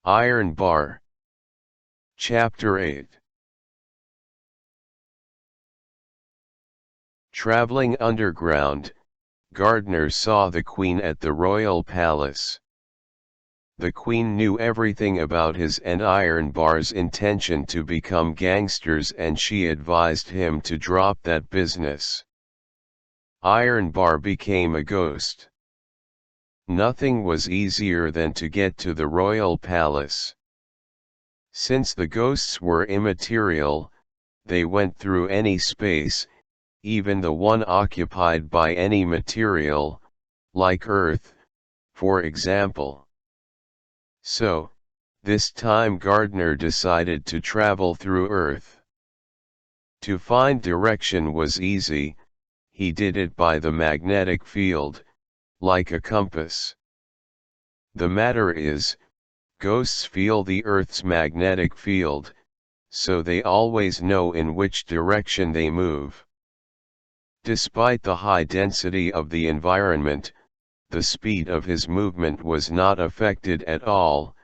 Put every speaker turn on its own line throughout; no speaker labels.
Iron Bar. Chapter 8. Traveling underground, Gardner saw the Queen at the royal palace. The Queen knew everything about his and Iron Bar's intention to become gangsters, and she advised him to drop that business. Iron Bar became a ghost. Nothing was easier than to get to the royal palace. Since the ghosts were immaterial, they went through any space, even the one occupied by any material, like Earth, for example. So, this time Gardner decided to travel through Earth. To find direction was easy. He did it by the magnetic field, like a compass. The matter is, ghosts feel the Earth's magnetic field, so they always know in which direction they move. Despite the high density of the environment, the speed of his movement was not affected at all.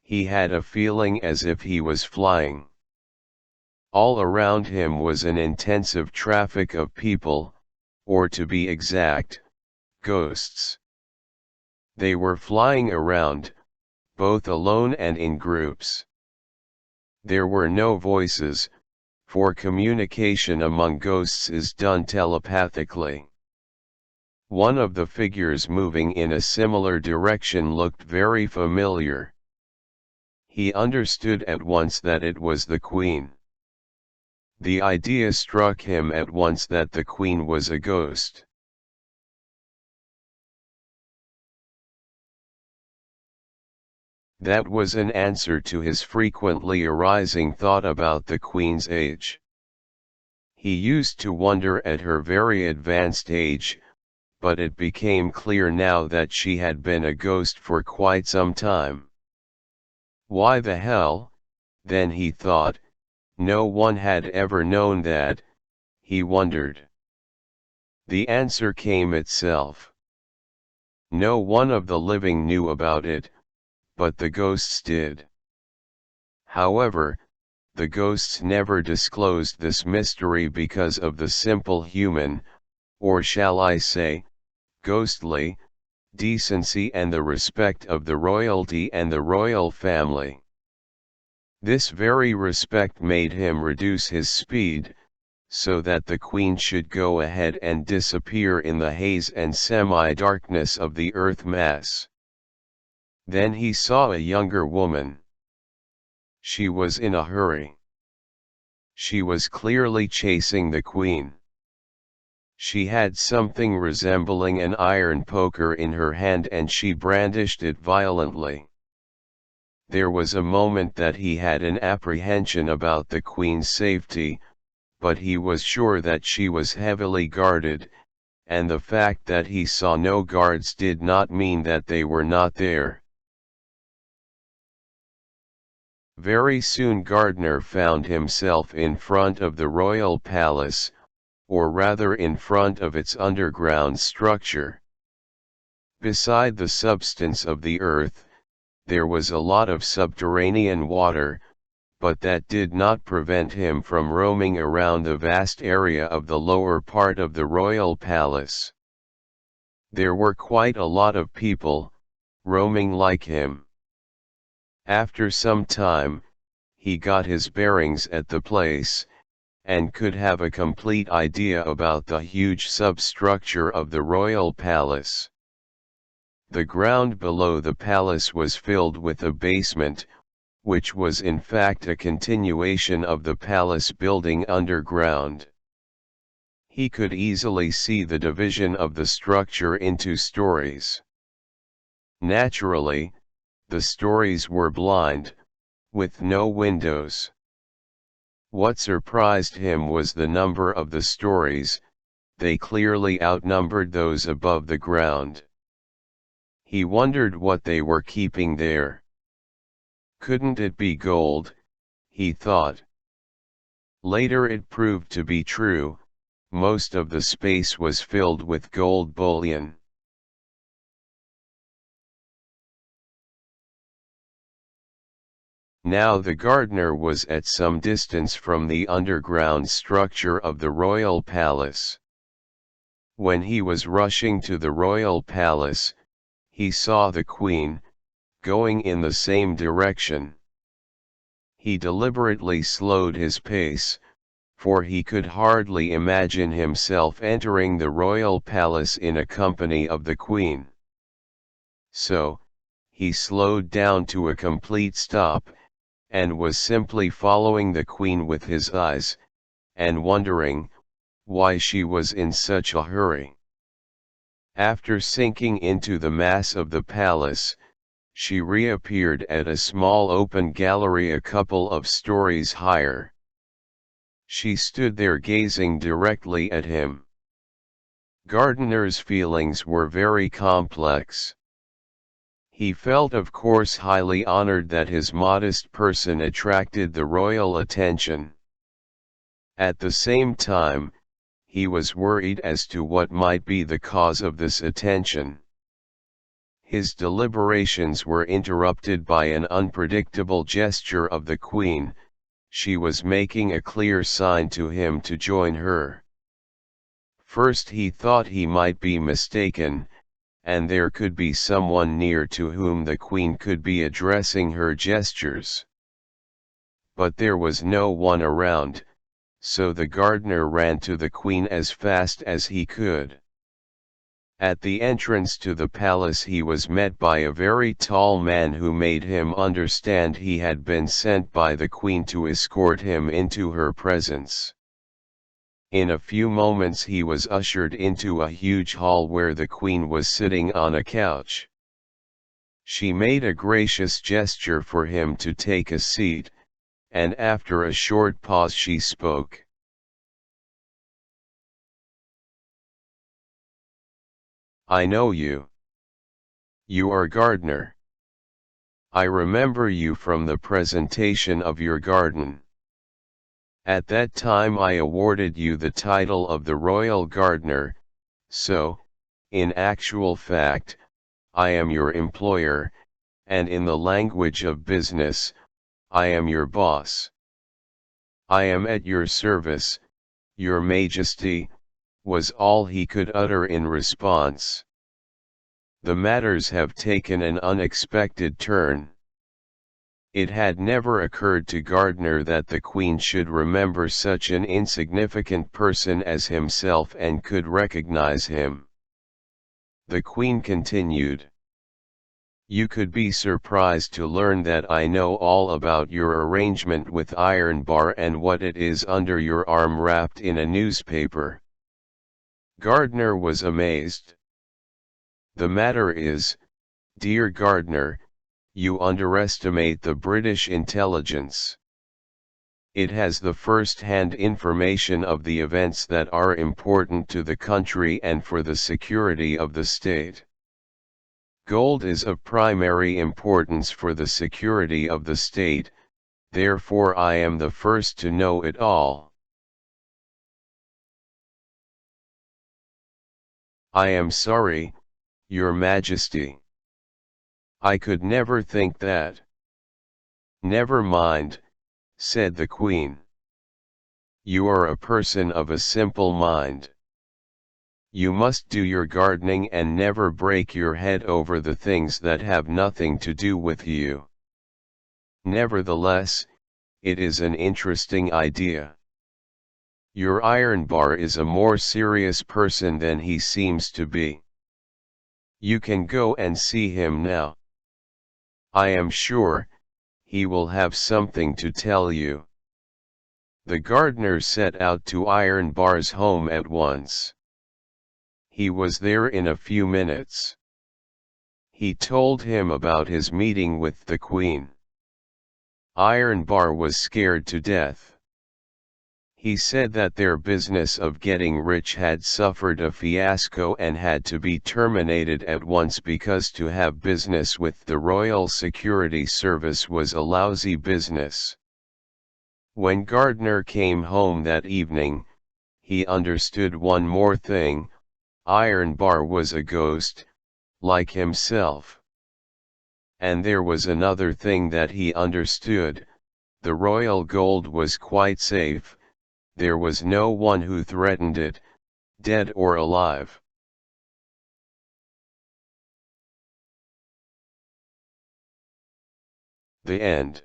He had a feeling as if he was flying. All around him was an intensive traffic of people, or to be exact, ghosts. They were flying around, both alone and in groups. There were no voices, for communication among ghosts is done telepathically. One of the figures moving in a similar direction looked very familiar. He understood at once that it was the Queen. The idea struck him at once that the Queen was a ghost. That was an answer to his frequently arising thought about the Queen's age. He used to wonder at her very advanced age, but it became clear now that she had been a ghost for quite some time. Why the hell, then, he thought, no one had ever known that, he wondered. The answer came itself. No one of the living knew about it, but the ghosts did. However, the ghosts never disclosed this mystery because of the simple human, or shall I say, ghostly, decency and the respect of the royalty and the royal family. This very respect made him reduce his speed, so that the Queen should go ahead and disappear in the haze and semi-darkness of the earth mass. Then he saw a younger woman. She was in a hurry. She was clearly chasing the Queen. She had something resembling an iron poker in her hand and she brandished it violently. There was a moment that he had an apprehension about the Queen's safety, but he was sure that she was heavily guarded, and the fact that he saw no guards did not mean that they were not there. Very soon Gardner found himself in front of the royal palace, or rather in front of its underground structure. Beside the substance of the earth, there was a lot of subterranean water, but that did not prevent him from roaming around the vast area of the lower part of the royal palace. There were quite a lot of people, roaming like him. After some time, he got his bearings at the place, and could have a complete idea about the huge substructure of the royal palace. The ground below the palace was filled with a basement, which was in fact a continuation of the palace building underground. He could easily see the division of the structure into stories. Naturally, the stories were blind, with no windows. What surprised him was the number of the stories. They clearly outnumbered those above the ground. He wondered what they were keeping there. Couldn't it be gold, he thought. Later it proved to be true. Most of the space was filled with gold bullion. Now the gardener was at some distance from the underground structure of the royal palace. When he was rushing to the royal palace, he saw the queen, going in the same direction. He deliberately slowed his pace, for he could hardly imagine himself entering the royal palace in a company of the queen. So, he slowed down to a complete stop, and was simply following the queen with his eyes, and wondering why she was in such a hurry. After sinking into the mass of the palace, she reappeared at a small open gallery a couple of stories higher. She stood there gazing directly at him. Gardiner's feelings were very complex. He felt, of course, highly honored that his modest person attracted the royal attention. At the same time, he was worried as to what might be the cause of this attention. His deliberations were interrupted by an unpredictable gesture of the queen. She was making a clear sign to him to join her. First he thought he might be mistaken, and there could be someone near to whom the queen could be addressing her gestures. But there was no one around, so the gardener ran to the queen as fast as he could. At the entrance to the palace he was met by a very tall man who made him understand he had been sent by the queen to escort him into her presence. In a few moments he was ushered into a huge hall where the queen was sitting on a couch. She made a gracious gesture for him to take a seat, and after a short pause she spoke. "I know you. You are gardener. I remember you from the presentation of your garden. At that time I awarded you the title of the royal gardener, so, in actual fact, I am your employer, and in the language of business, I am your boss. I am at your service, your majesty," was all he could utter in response. The matters have taken an unexpected turn. It had never occurred to Gardner that the queen should remember such an insignificant person as himself and could recognize him. The queen continued, "You could be surprised to learn that I know all about your arrangement with Iron Bar and what it is under your arm wrapped in a newspaper." Gardner was amazed. "The matter is, dear Gardner, you underestimate the British intelligence. It has the first-hand information of the events that are important to the country and for the security of the state. Gold is of primary importance for the security of the state, therefore I am the first to know it all. I am sorry, Your Majesty. I could never think that." "Never mind," said the queen. "You are a person of a simple mind. You must do your gardening and never break your head over the things that have nothing to do with you. Nevertheless, it is an interesting idea. Your Iron Bar is a more serious person than he seems to be. You can go and see him now. I am sure, he will have something to tell you." The gardener set out to Iron Bar's home at once. He was there in a few minutes. He told him about his meeting with the queen. Iron Bar was scared to death. He said that their business of getting rich had suffered a fiasco and had to be terminated at once because to have business with the Royal Security Service was a lousy business. When Gardner came home that evening, he understood one more thing: Iron Bar was a ghost, like himself. And there was another thing that he understood: the royal gold was quite safe, there was no one who threatened it, dead or alive. The end.